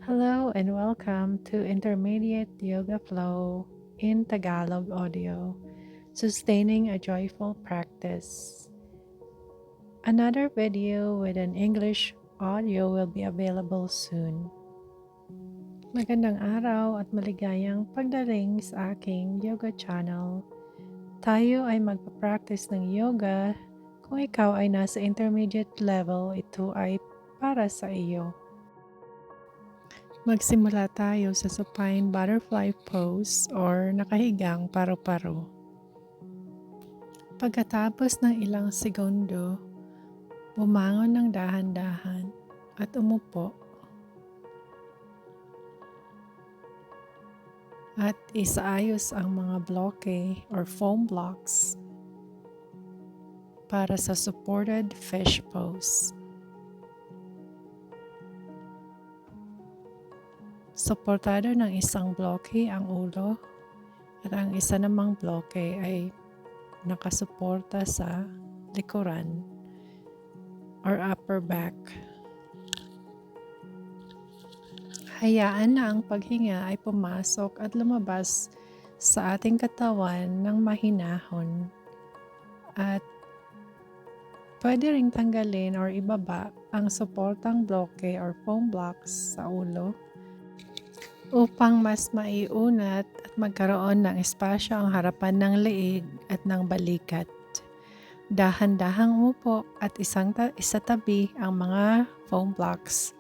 Hello and welcome to Intermediate Yoga Flow in Tagalog Audio, Sustaining a Joyful Practice. Another video with an English audio will be available soon. Magandang araw at maligayang pagdating sa aking yoga channel. Tayo ay magpa-practice ng yoga. Kung ikaw ay nasa intermediate level, ito ay para sa iyo. Magsimula tayo sa supine butterfly pose or nakahigang paru-paro. Pagkatapos ng ilang segundo, bumangon ng dahan-dahan at umupo. At isaayos ang mga bloke or foam blocks para sa supported fish pose. Suportado ng isang bloke ang ulo at ang isa namang bloke ay nakasuporta sa likuran or upper back. Hayaan na ang paghinga ay pumasok at lumabas sa ating katawan ng mahinahon at pwede ring tanggalin or ibaba ang suportang bloke or foam blocks sa ulo upang mas maiunat at magkaroon ng espasyo ang harapan ng leeg at ng balikat. Dahan-dahang umupo at isatabi ang mga foam blocks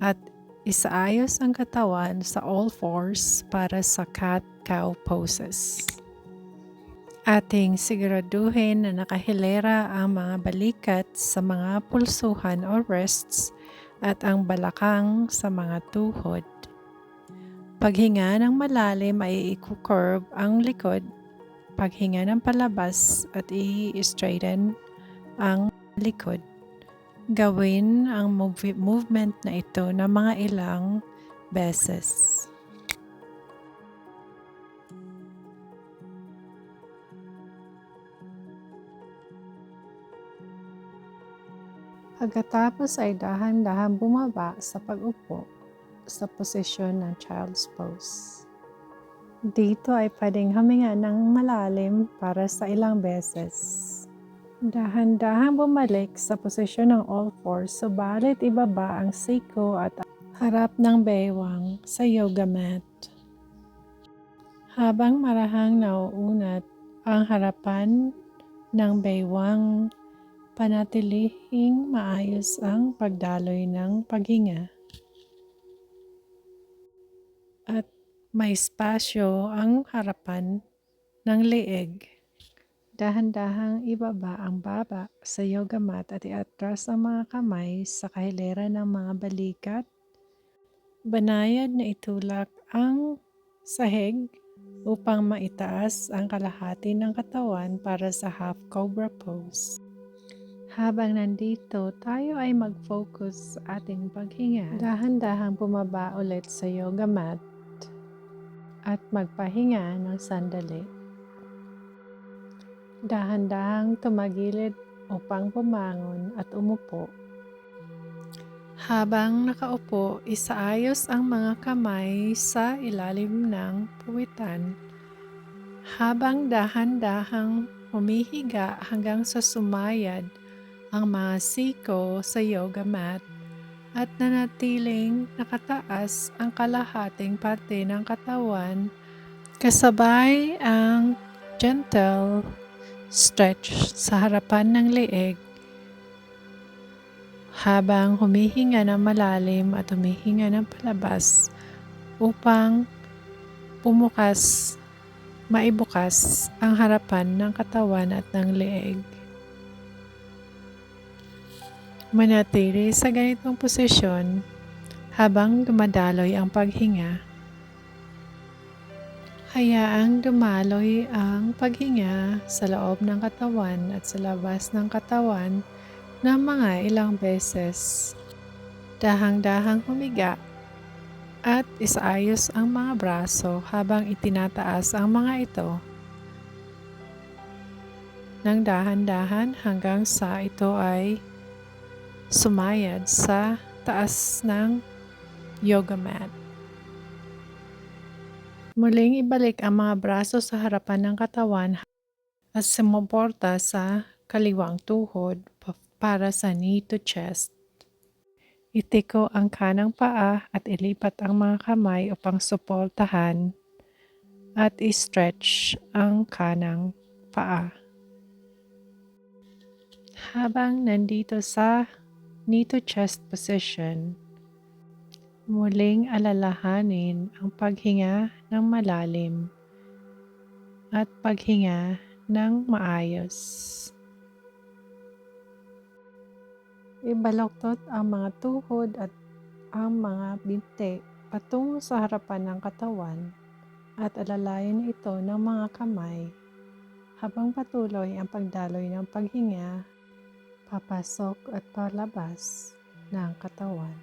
at isaayos ang katawan sa all fours para sa cat-cow poses. Ating siguraduhin na nakahilera ang mga balikat sa mga pulsuhan o wrists at ang balakang sa mga tuhod. Paghinga ng malalim ay i-curve ang likod. Paghinga ng palabas at i-straighten ang likod. Gawin ang movement na ito na mga ilang beses. Pagkatapos ay dahan-dahan bumaba sa pag-upo sa posisyon ng child's pose. Dito ay pwedeng huminga ng malalim para sa ilang beses. Dahan-dahang bumalik sa posisyon ng all fours, subalit ibaba ang siko at harap ng baywang sa yoga mat. Habang marahang nauunat ang harapan ng baywang, panatilihing maayos ang pagdaloy ng paghinga. At may espasyo ang harapan ng leeg. Dahan-dahang ibaba ang baba sa yoga mat at iatras ang mga kamay sa kahilera ng mga balikat. Banayad na itulak ang sahig upang maitaas ang kalahati ng katawan para sa half cobra pose. Habang nandito, tayo ay mag-focus sa ating paghinga. Dahan-dahang bumaba ulit sa yoga mat at magpahinga ng sandali. Dahan-dahang tumagilid upang bumangon at umupo. Habang nakaupo, isaayos ang mga kamay sa ilalim ng puwitan. Habang dahan-dahang humihiga hanggang sa sumayad ang mga siko sa yoga mat at nanatiling nakataas ang kalahating parte ng katawan kasabay ang gentle stretch sa harapan ng leeg habang humihinga ng malalim at humihinga ng palabas upang maibukas ang harapan ng katawan at ng leeg. Manatili sa ganitong posisyon habang dumadaloy ang paghinga. Hayaang dumaloy ang paghinga sa loob ng katawan at sa labas ng katawan ng mga ilang beses. Dahang-dahang humiga at isaayos ang mga braso habang itinataas ang mga ito ng dahan-dahan hanggang sa ito ay sumayad sa taas ng yoga mat. Muling ibalik ang mga braso sa harapan ng katawan at sumuporta sa kaliwang tuhod para sa knee to chest. Itiko ang kanang paa at ilipat ang mga kamay upang suportahan at i-stretch ang kanang paa. Habang nandito sa knee to chest position, muling alalahanin ang paghinga ng malalim at paghinga ng maayos. Ibaloktot ang mga tuhod at ang mga binti patungo sa harapan ng katawan at alalayan ito ng mga kamay habang patuloy ang pagdaloy ng paghinga papasok at palabas ng katawan.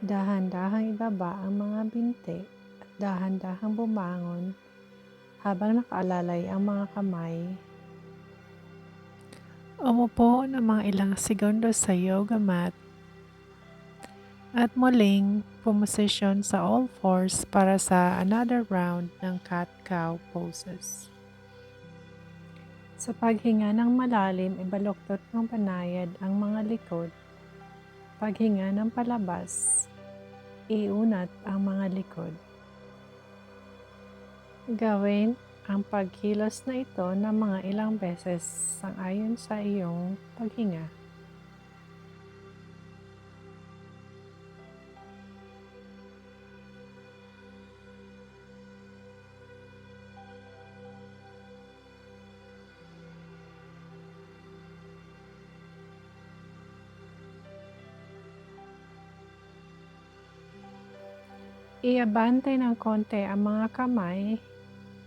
Dahan-dahang ibaba ang mga binti at dahan-dahang bumangon habang nakaalalay ang mga kamay. Umupo ng mga ilang segundo sa yoga mat at muling pumosisyon sa all fours para sa another round ng cat-cow poses. Sa paghinga ng malalim, ibaluktot ng panayad ang mga likod. Paghinga ng palabas, iunat ang mga likod. Gawin ang pagkilos na ito ng mga ilang beses sangayon sa iyong paghinga. Iabante ng konti ang mga kamay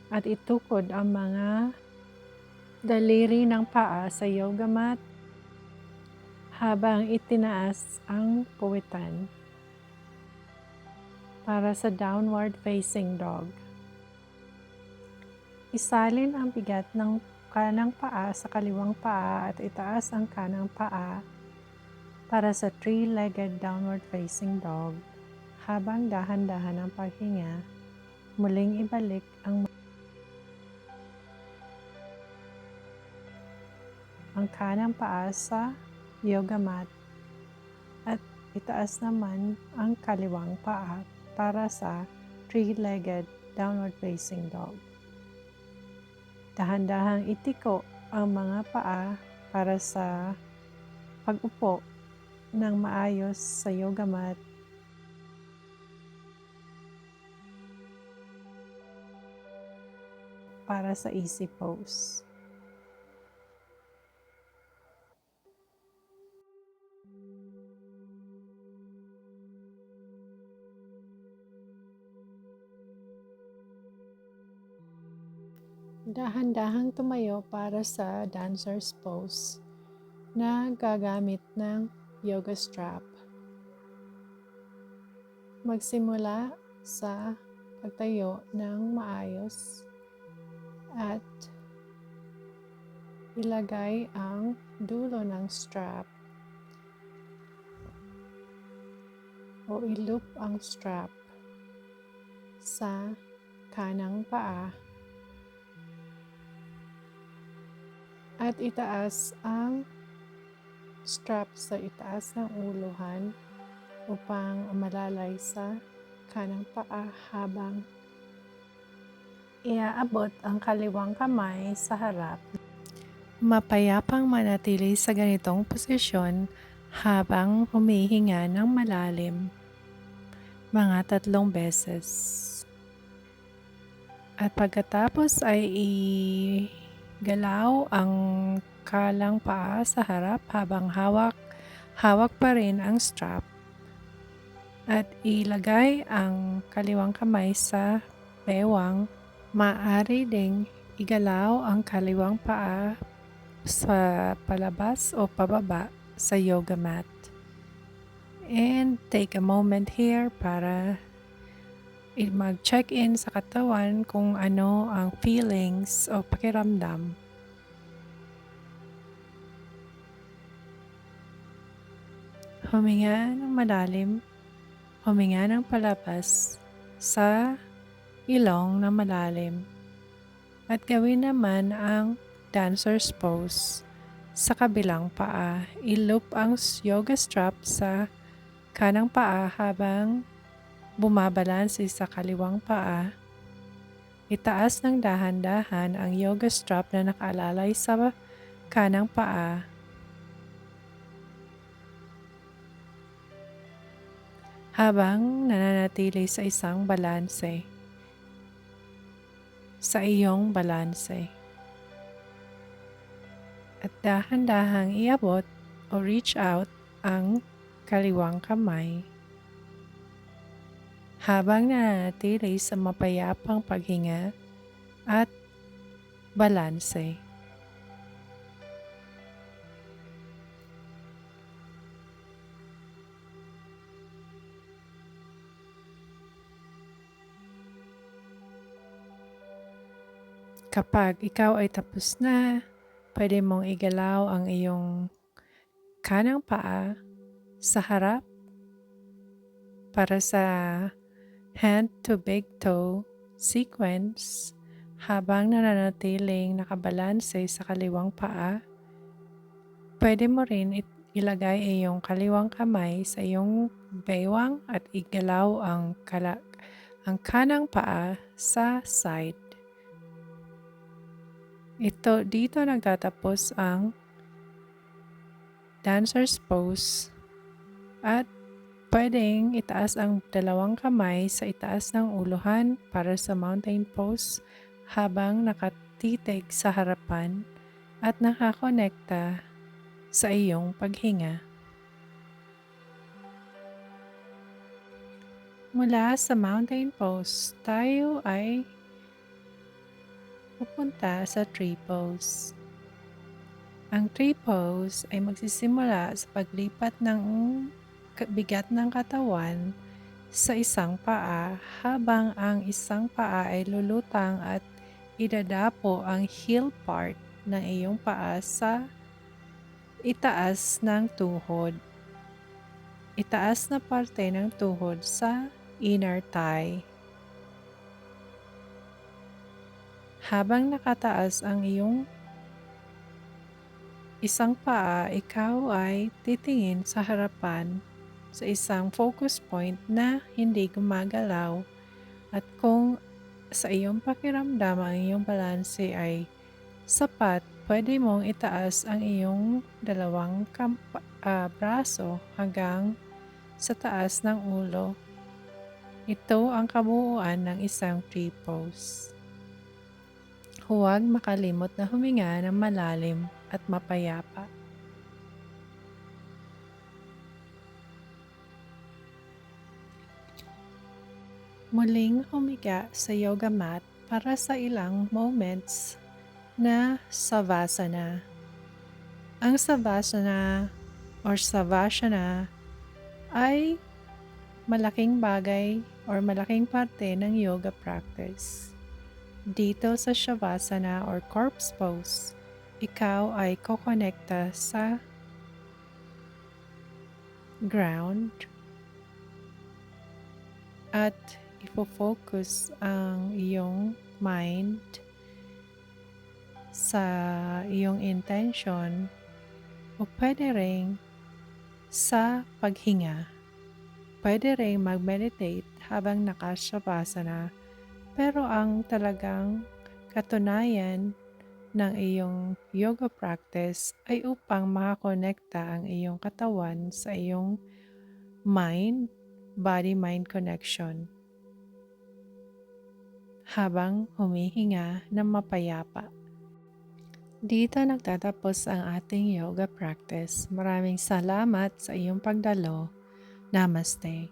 at itukod ang mga daliri ng paa sa yoga mat habang itinaas ang puwitan para sa downward facing dog. Isalin ang bigat ng kanang paa sa kaliwang paa at itaas ang kanang paa para sa three-legged downward facing dog. Habang dahan-dahan ang paghinga, muling ibalik ang kanang paa sa yoga mat at itaas naman ang kaliwang paa para sa three-legged downward facing dog. Dahan-dahang itiko ang mga paa para sa pag-upo ng maayos sa yoga mat. Para sa easy pose. Dahan-dahang tumayo para sa dancer's pose na gagamit ng yoga strap. Magsimula sa pagtayo ng maayos at ilagay ang dulo ng strap o i-loop ang strap sa kanang paa at itaas ang strap sa itaas ng uluhan upang malalay sa kanang paa habang iaabot ang kaliwang kamay sa harap. Mapayapang manatili sa ganitong posisyon habang humihinga ng malalim mga 3 beses. At pagkatapos ay igalaw ang kalang paa sa harap habang hawak pa rin ang strap at ilagay ang kaliwang kamay sa bewang. Maaari ding igalaw ang kaliwang paa sa palabas o pababa sa yoga mat. And take a moment here para mag-check-in sa katawan kung ano ang feelings o pakiramdam. Huminga ng malalim, huminga ng palabas sa ilong na malalim. At gawin naman ang dancer's pose. Sa kabilang paa, i-loop ang yoga strap sa kanang paa habang bumabalanse sa kaliwang paa. Itaas ng dahan-dahan ang yoga strap na nakaalalay sa kanang paa. Habang nananatili sa isang balanse. Sa iyong balanse. At dahan-dahang iabot o reach out ang kaliwang kamay. Habang nananatili sa mapayapang paghinga at balanse. Kapag ikaw ay tapos na, pwede mong igalaw ang iyong kanang paa sa harap para sa hand to big toe sequence habang nananatiling nakabalanse sa kaliwang paa. Pwede mo rin ilagay iyong kaliwang kamay sa iyong baywang at igalaw ang kanang paa sa side. Dito nagtatapos ang dancer's pose at pwedeng itaas ang dalawang kamay sa itaas ng uluhan para sa mountain pose habang nakatitig sa harapan at nakakonekta sa iyong paghinga. Mula sa mountain pose, tayo ay pupunta sa tree pose. Ang tree pose ay magsisimula sa paglipat ng bigat ng katawan sa isang paa habang ang isang paa ay lulutang at idadapo ang heel part ng iyong paa sa itaas ng tuhod. Itaas na parte ng tuhod sa inner thigh. Habang nakataas ang iyong isang paa, ikaw ay titingin sa harapan sa isang focus point na hindi gumagalaw at kung sa iyong pakiramdam ang iyong balanse ay sapat, pwede mong itaas ang iyong dalawang braso hanggang sa taas ng ulo. Ito ang kabuuan ng isang tree pose. Huwag makalimot na huminga ng malalim at mapayapa. Muling humiga sa yoga mat para sa ilang moments na savasana. Ang savasana or savasana ay malaking bagay or malaking parte ng yoga practice. Dito sa Shavasana or corpse pose, ikaw ay kokonekta sa ground at ifo-focus ang iyong mind sa iyong intention o pwede rin sa paghinga. Pwede rin mag-meditate habang naka-Shavasana. Pero ang talagang katunayan ng iyong yoga practice ay upang makakonekta ang iyong katawan sa iyong mind, body-mind connection habang humihinga ng mapayapa. Dito nagtatapos ang ating yoga practice. Maraming salamat sa iyong pagdalo. Namaste.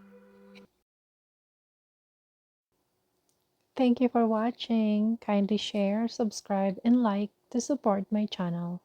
Thank you for watching. Kindly share, subscribe, and like to support my channel.